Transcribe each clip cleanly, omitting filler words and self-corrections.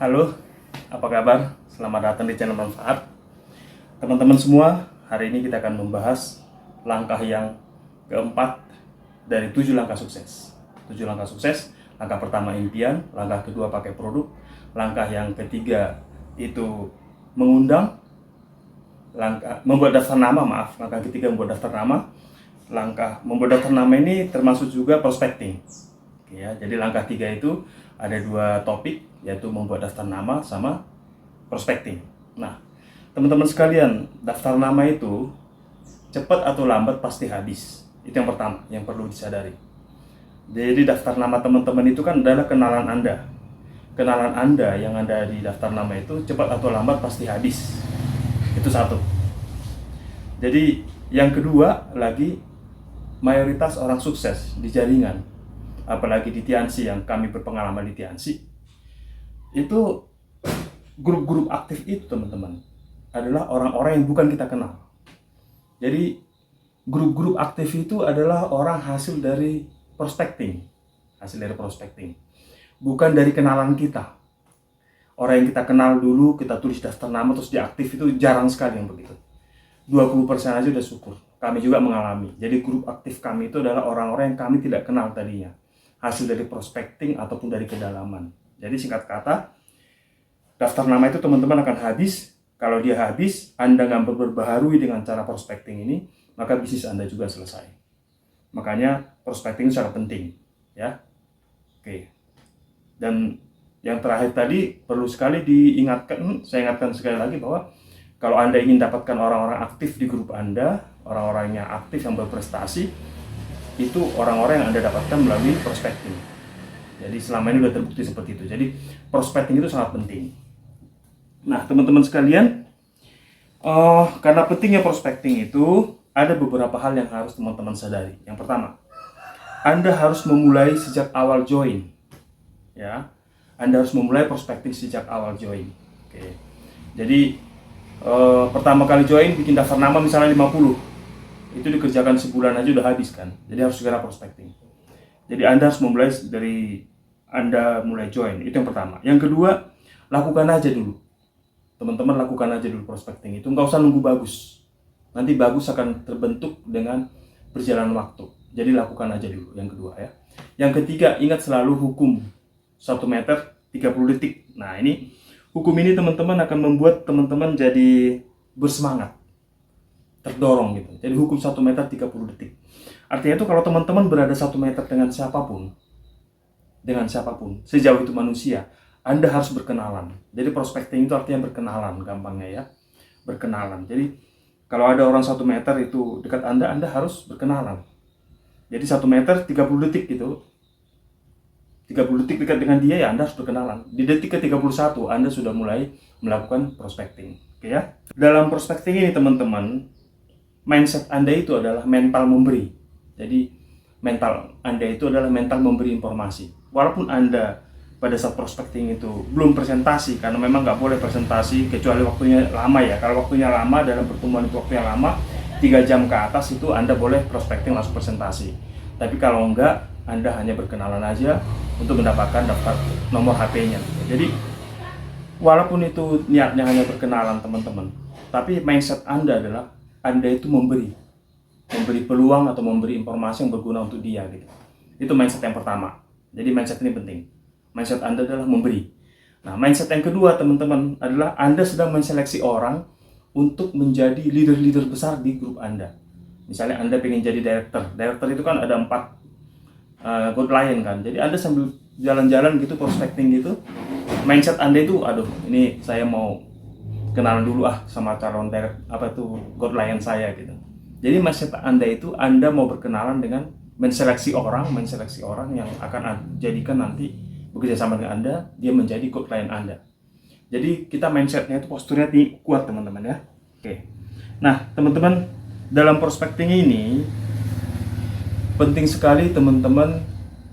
Halo, apa kabar? Selamat datang di channel Manfaat. Teman-teman semua, hari ini kita akan membahas langkah yang keempat dari 7 langkah sukses. 7 langkah sukses. Langkah pertama impian, langkah kedua pakai produk, langkah yang ketiga itu mengundang, langkah membuat daftar nama, langkah ketiga membuat daftar nama. Langkah membuat daftar nama ini termasuk juga prospecting. Ya, jadi langkah 3 itu ada 2 topik, yaitu membuat daftar nama sama prospecting. Nah, teman-teman sekalian, daftar nama itu cepat atau lambat pasti habis. Itu yang pertama, yang perlu disadari. Jadi daftar nama teman-teman itu kan adalah kenalan Anda. Kenalan Anda yang ada di daftar nama itu cepat atau lambat pasti habis. Itu satu. Jadi yang kedua lagi, mayoritas orang sukses di jaringan, apalagi di Tiansi yang kami berpengalaman di Tiansi, itu grup-grup aktif itu teman-teman adalah orang-orang yang bukan kita kenal. Jadi grup-grup aktif itu adalah orang hasil dari prospecting, bukan dari kenalan kita. Orang yang kita kenal dulu, kita tulis daftar nama terus diaktif, itu jarang sekali yang begitu. 20% aja udah syukur. Kami juga mengalami. Jadi grup aktif kami itu adalah orang-orang yang kami tidak kenal tadinya, hasil dari prospecting ataupun dari kedalaman. Jadi singkat kata, daftar nama itu teman-teman akan habis. Kalau dia habis, Anda nggak berbaharui dengan cara prospecting ini, maka bisnis Anda juga selesai. Makanya prospecting sangat penting, ya. Oke. Dan yang terakhir tadi perlu sekali diingatkan, saya ingatkan sekali lagi bahwa kalau Anda ingin dapatkan orang-orang aktif di grup Anda, orang-orang yang aktif yang berprestasi, itu orang-orang yang Anda dapatkan melalui prospecting. Jadi selama ini sudah terbukti seperti itu. Jadi prospecting itu sangat penting. Nah, teman-teman sekalian, karena pentingnya prospecting itu, ada beberapa hal yang harus teman-teman sadari. Yang pertama, Anda harus memulai sejak awal join. Ya, Anda harus memulai prospecting sejak awal join. Oke. Jadi pertama kali join, bikin daftar nama misalnya 50. Itu dikerjakan sebulan aja udah habis kan. Jadi harus segera prospecting. Jadi Anda harus memulai dari Anda mulai join. Itu yang pertama. Yang kedua, lakukan aja dulu. Teman-teman lakukan aja dulu prospecting itu. Nggak usah nunggu bagus. Nanti bagus akan terbentuk dengan berjalan waktu. Jadi lakukan aja dulu. Yang kedua ya. Yang ketiga, ingat selalu hukum 1 meter 30 detik. Nah ini, hukum ini teman-teman akan membuat teman-teman jadi bersemangat, terdorong gitu. Jadi hukum 1 meter 30 detik. Artinya itu kalau teman-teman berada 1 meter dengan siapapun, sejauh itu manusia, Anda harus berkenalan. Jadi prospecting itu artinya berkenalan, gampangnya ya. Berkenalan. Jadi kalau ada orang 1 meter itu dekat Anda harus berkenalan. Jadi 1 meter 30 detik gitu. 30 detik dekat dengan dia, ya Anda harus berkenalan. Di detik ke-31 Anda sudah mulai melakukan prospecting. Oke ya. Dalam prospecting ini teman-teman, mindset Anda itu adalah mental memberi. Jadi mental Anda itu adalah mental memberi informasi. Walaupun Anda pada saat prospecting itu belum presentasi, karena memang nggak boleh presentasi kecuali waktunya lama ya. Kalau waktunya lama, dalam pertemuan itu waktunya lama, 3 jam ke atas itu Anda boleh prospecting langsung presentasi. Tapi kalau enggak, Anda hanya berkenalan aja untuk mendapatkan daftar nomor HP-nya. Jadi walaupun itu niatnya hanya berkenalan teman-teman, tapi mindset Anda adalah Anda itu memberi peluang atau memberi informasi yang berguna untuk dia gitu. Itu mindset yang pertama. Jadi mindset ini penting. Mindset Anda adalah memberi. Nah, mindset yang kedua teman-teman adalah Anda sedang menseleksi orang untuk menjadi leader-leader besar di grup Anda. Misalnya Anda ingin jadi director. Director itu kan ada 4 good client kan. Jadi Anda sambil jalan-jalan gitu, prospecting gitu, mindset Anda itu, aduh, ini saya mau kenalan dulu sama calon good client saya gitu. Jadi mindset Anda itu, Anda mau berkenalan dengan menseleksi orang yang akan jadikan nanti bekerja sama dengan Anda, dia menjadi good client Anda. Jadi kita mindsetnya itu posturnya kuat teman-teman ya. Oke. Nah teman-teman, dalam prospecting ini penting sekali teman-teman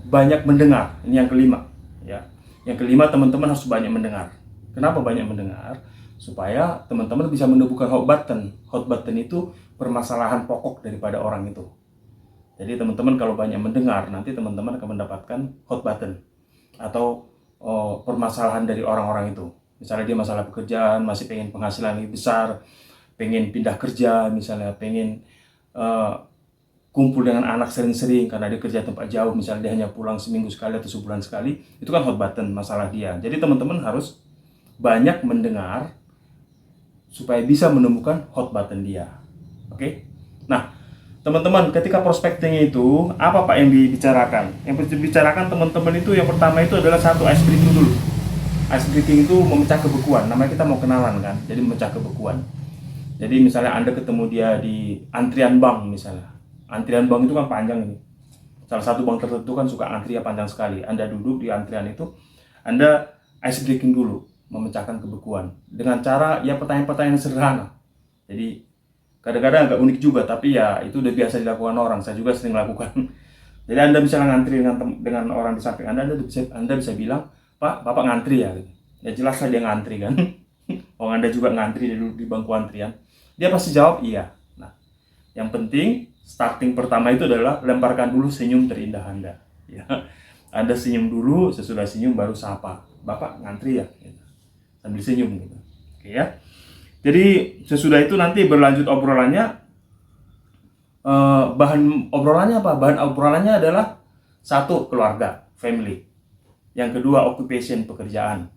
banyak mendengar. Ini yang kelima ya. Yang kelima, teman-teman harus banyak mendengar. Kenapa banyak mendengar? Supaya teman-teman bisa menemukan hot button. Hot button itu permasalahan pokok daripada orang itu. Jadi teman-teman kalau banyak mendengar, nanti teman-teman akan mendapatkan hot button atau permasalahan dari orang-orang itu. Misalnya dia masalah pekerjaan, masih pengen penghasilan lebih besar, pengen pindah kerja, misalnya pengen kumpul dengan anak sering-sering karena dia kerja tempat jauh, misalnya dia hanya pulang seminggu sekali atau sebulan sekali, itu kan hot button masalah dia. Jadi teman-teman harus banyak mendengar supaya bisa menemukan hot button dia. Oke? Nah, teman-teman, ketika prospecting itu, apa Pak yang dibicarakan? Yang dibicarakan teman-teman itu yang pertama itu adalah satu, ice breaking dulu. Ice breaking itu memecah kebekuan, namanya kita mau kenalan kan, jadi memecah kebekuan. Jadi misalnya Anda ketemu dia di antrian bank misalnya. Antrian bank itu kan panjang ini. Salah satu bank tertentu kan suka antrian panjang sekali. Anda duduk di antrian itu, Anda ice breaking dulu, memecahkan kebekuan dengan cara ya pertanyaan-pertanyaan sederhana. Jadi kadang-kadang agak unik juga, tapi ya itu udah biasa dilakukan orang. Saya juga sering lakukan. Jadi Anda misalnya ngantri dengan orang di samping Anda bisa bilang, Pak, Bapak ngantri ya? Ya jelas lah dia ngantri kan. Kalau Anda juga ngantri di bangku antrian, dia pasti jawab iya. Nah, yang penting starting pertama itu adalah lemparkan dulu senyum terindah Anda. Ya, Anda senyum dulu, sesudah senyum baru sapa, Bapak ngantri ya? Gitu. Sambil senyum gitu. Oke ya. Jadi sesudah itu nanti berlanjut obrolannya. Bahan obrolannya apa? Bahan obrolannya adalah satu, keluarga, family. Yang kedua, occupation, pekerjaan.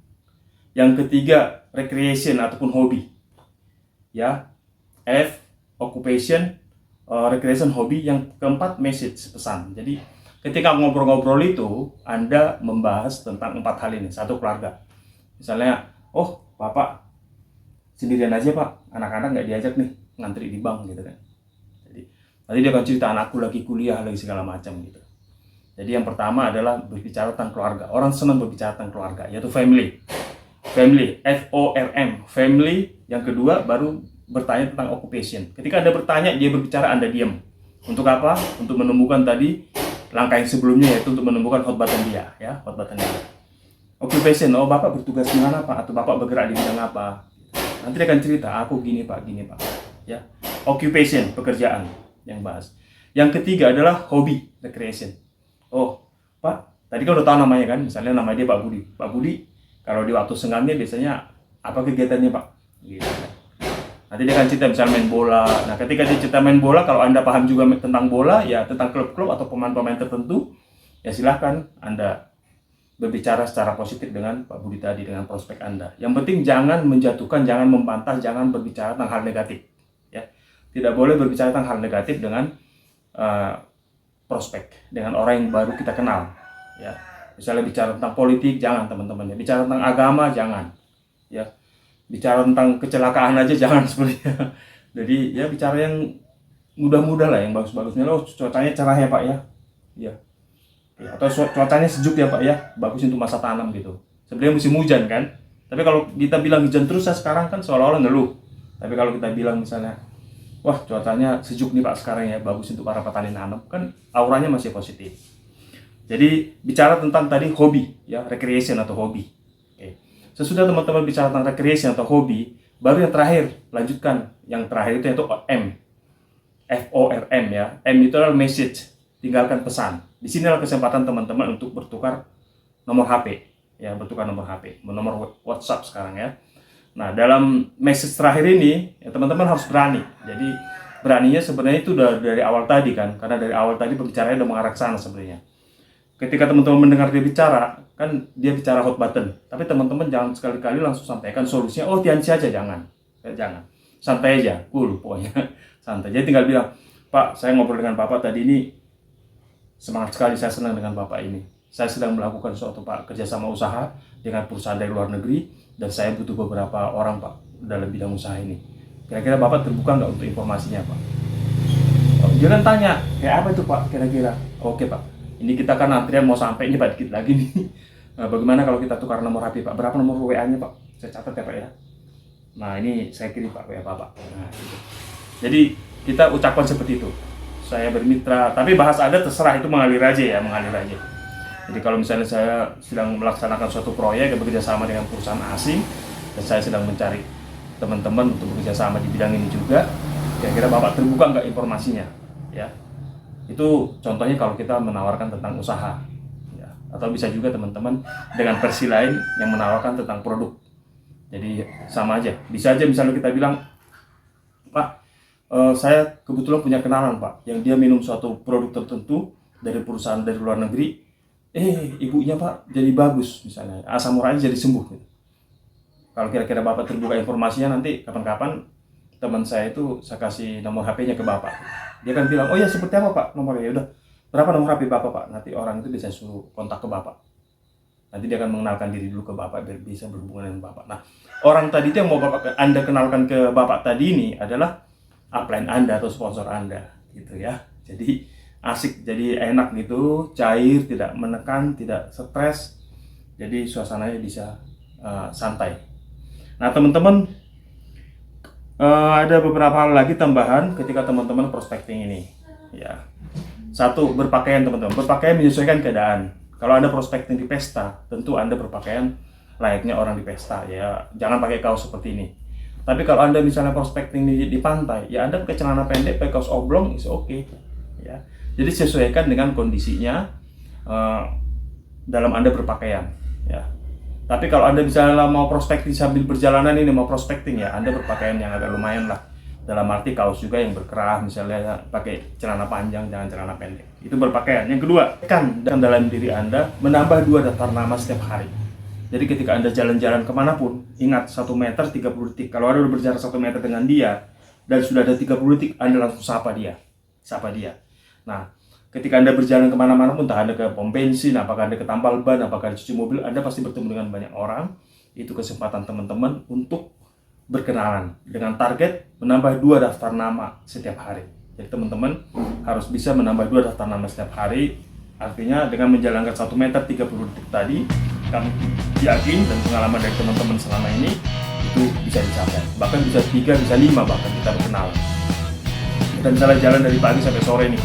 Yang ketiga, recreation ataupun hobi. Ya, F, occupation, recreation, hobi. Yang keempat, message, pesan. Jadi ketika ngobrol-ngobrol itu, Anda membahas tentang 4 hal ini. Satu, keluarga. Misalnya, oh Bapak sendirian aja Pak, anak-anak nggak diajak nih ngantri di bank gitu kan. Jadi nanti dia akan cerita anakku lagi kuliah lagi segala macam gitu. Jadi yang pertama adalah berbicara tentang keluarga. Orang senang berbicara tentang keluarga, yaitu family. Family, FORM, family. Yang kedua baru bertanya tentang occupation. Ketika Anda bertanya, dia berbicara, Anda diam. Untuk apa? Untuk menemukan tadi langkah yang sebelumnya, yaitu untuk menemukan hot button dia, ya, hot button dia. Occupation, oh Bapak bertugas di mana Pak? Atau Bapak bergerak di bidang apa? Nanti dia akan cerita, aku gini Pak, ya. Occupation, pekerjaan yang bahas. Yang ketiga adalah hobi, recreation. Oh, Pak, tadi kan udah tahu namanya kan, misalnya nama dia Pak Budi. Pak Budi, kalau di waktu senggangnya biasanya apa kegiatannya Pak? Gitu. Nanti dia akan cerita misalnya main bola. Nah, ketika dia cerita main bola, kalau Anda paham juga tentang bola, ya tentang klub-klub atau pemain-pemain tertentu, ya silahkan Anda berbicara secara positif dengan Pak Budi tadi, dengan prospek Anda. Yang penting jangan menjatuhkan, jangan membantah, jangan berbicara tentang hal negatif. Ya, tidak boleh berbicara tentang hal negatif dengan prospek, dengan orang yang baru kita kenal. Ya, misalnya bicara tentang politik, jangan teman-teman. Ya, bicara tentang agama, jangan. Ya, bicara tentang kecelakaan aja jangan sebenarnya. Jadi ya bicara yang mudah-mudah lah, yang bagus-bagusnya. Oh cuacanya cerah ya Pak ya. Ya. Atau cuacanya sejuk ya Pak ya, bagus untuk masa tanam gitu. Sebenarnya musim hujan kan, tapi kalau kita bilang hujan terus sekarang kan seolah-olah ngeluh. Tapi kalau kita bilang misalnya, wah cuacanya sejuk nih Pak sekarang ya, bagus untuk para petani nanam, kan auranya masih positif. Jadi bicara tentang tadi hobi ya, recreation atau hobi. Oke. Sesudah teman-teman bicara tentang recreation atau hobi, baru yang terakhir lanjutkan. Yang terakhir itu yaitu M, FORM ya. M itu adalah message, tinggalkan pesan. Di sini adalah kesempatan teman-teman untuk bertukar nomor HP, ya, bertukar nomor HP, nomor WhatsApp sekarang ya. Nah, dalam message terakhir ini, ya, teman-teman harus berani. Jadi beraninya sebenarnya itu udah dari awal tadi kan, karena dari awal tadi pembicaranya udah mengarah ke sana sebenarnya. Ketika teman-teman mendengar dia bicara, kan dia bicara hot button, tapi teman-teman jangan sekali-kali langsung sampaikan solusinya. Oh, Tianci aja, jangan, jangan, santai aja, cool pokoknya, santai. Jadi tinggal bilang, Pak, saya ngobrol dengan Bapak tadi ini. Semangat sekali, saya senang dengan Bapak ini. Saya sedang melakukan suatu Pak kerjasama usaha dengan perusahaan dari luar negeri dan saya butuh beberapa orang Pak dalam bidang usaha ini. Kira-kira Bapak terbuka nggak untuk informasinya Pak? Oh, dia kan tanya, kayak apa itu Pak kira-kira? Oke Pak, ini kita kan antrian mau sampai ini Pak dikit lagi nih. Nah, bagaimana kalau kita tukar nomor HP Pak? Berapa nomor WA-nya Pak? Saya catat ya Pak ya. Nah ini saya kirim Pak WA Bapak. Nah, gitu. Jadi kita ucapkan seperti itu. Saya bermitra, tapi bahasa adat terserah, itu mengalir aja ya, mengalir aja. Jadi kalau misalnya saya sedang melaksanakan suatu proyek yang bekerja sama dengan perusahaan asing dan saya sedang mencari teman-teman untuk bekerja sama di bidang ini juga, kira-kira Bapak terbuka nggak informasinya? Ya, itu contohnya kalau kita menawarkan tentang usaha, ya, Atau bisa juga teman-teman dengan versi lain yang menawarkan tentang produk. Jadi sama aja. Bisa aja misalnya kita bilang, Pak, saya kebetulan punya kenalan Pak, yang dia minum suatu produk tertentu dari perusahaan dari luar negeri, ibunya Pak jadi bagus misalnya, asam uratnya jadi sembuh. Kalau kira-kira Bapak terbuka informasinya, nanti kapan-kapan teman saya itu saya kasih nomor HP-nya ke Bapak. Dia kan bilang, oh ya seperti apa Pak nomornya, udah berapa nomor HP Bapak Pak, nanti orang itu bisa suruh kontak ke Bapak. Nanti dia akan mengenalkan diri dulu ke Bapak biar bisa berhubungan dengan Bapak. Nah, orang tadi itu yang mau Anda kenalkan ke Bapak tadi ini adalah upline Anda atau sponsor Anda gitu ya. Jadi asik, jadi enak gitu, cair, tidak menekan, tidak stres. Jadi suasananya bisa santai. Nah, teman-teman, ada beberapa hal lagi tambahan ketika teman-teman prospecting ini ya. Satu, berpakaian teman-teman. Berpakaian menyesuaikan keadaan. Kalau Anda prospecting di pesta, tentu Anda berpakaian layaknya orang di pesta ya. Jangan pakai kaos seperti ini. Tapi kalau Anda misalnya prospecting di pantai, ya Anda pakai celana pendek, pakai kaos oblong, is okay ya. Jadi sesuaikan dengan kondisinya dalam Anda berpakaian ya. Tapi kalau Anda misalnya mau prospecting sambil berjalanan ini, mau prospecting ya, Anda berpakaian yang agak lumayan lah. Dalam arti kaos juga yang berkerah, misalnya pakai celana panjang, jangan celana pendek. Itu berpakaian. Yang kedua, kan dalam diri Anda menambah 2 daftar nama setiap hari. Jadi ketika Anda jalan-jalan kemanapun, ingat 1 meter 30 detik. Kalau Anda udah berjarak 1 meter dengan dia, dan sudah ada 30 detik, Anda langsung sapa dia. Nah, ketika Anda berjalan kemana-mana pun, entah Anda ke pom bensin, apakah Anda ke tambal ban, apakah Anda cuci mobil, Anda pasti bertemu dengan banyak orang. Itu kesempatan teman-teman untuk berkenalan dengan target menambah 2 daftar nama setiap hari. Jadi teman-teman harus bisa menambah 2 daftar nama setiap hari. Artinya dengan menjalankan 1 meter 30 detik tadi, kami yakin dan pengalaman dari teman-teman selama ini itu bisa dicapai. Bahkan bisa 3, bisa 5 bahkan kita berkenalan. Kita misalnya jalan dari pagi sampai sore nih,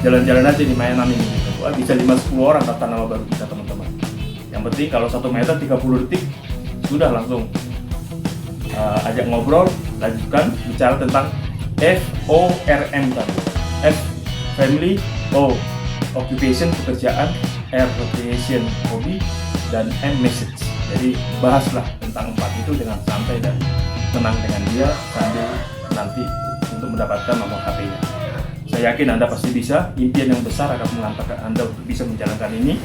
jalan-jalan aja di mainan ini gitu. Bisa 5-10 orang daftar nama baru kita teman-teman. Yang penting kalau 1 meter 30 detik sudah langsung ajak ngobrol, lanjutkan bicara tentang FORM tadi. F family, O occupation pekerjaan, R recreation hobi, dan M message. Jadi bahaslah tentang 4 itu dengan santai dan tenang dengan dia sambil nanti untuk mendapatkan nomor HP-nya. Saya yakin Anda pasti bisa. Impian yang besar akan mengantarkan Anda untuk bisa menjalankan ini.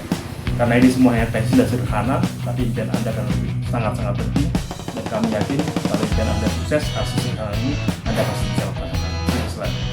Karena ini semua hanya teknis dan sederhana, tapi impian Anda akan lebih sangat-sangat penting. Dan kami yakin kalau impian Anda sukses, aksi sederhana ini Anda pasti bisa lakukan. Selamat.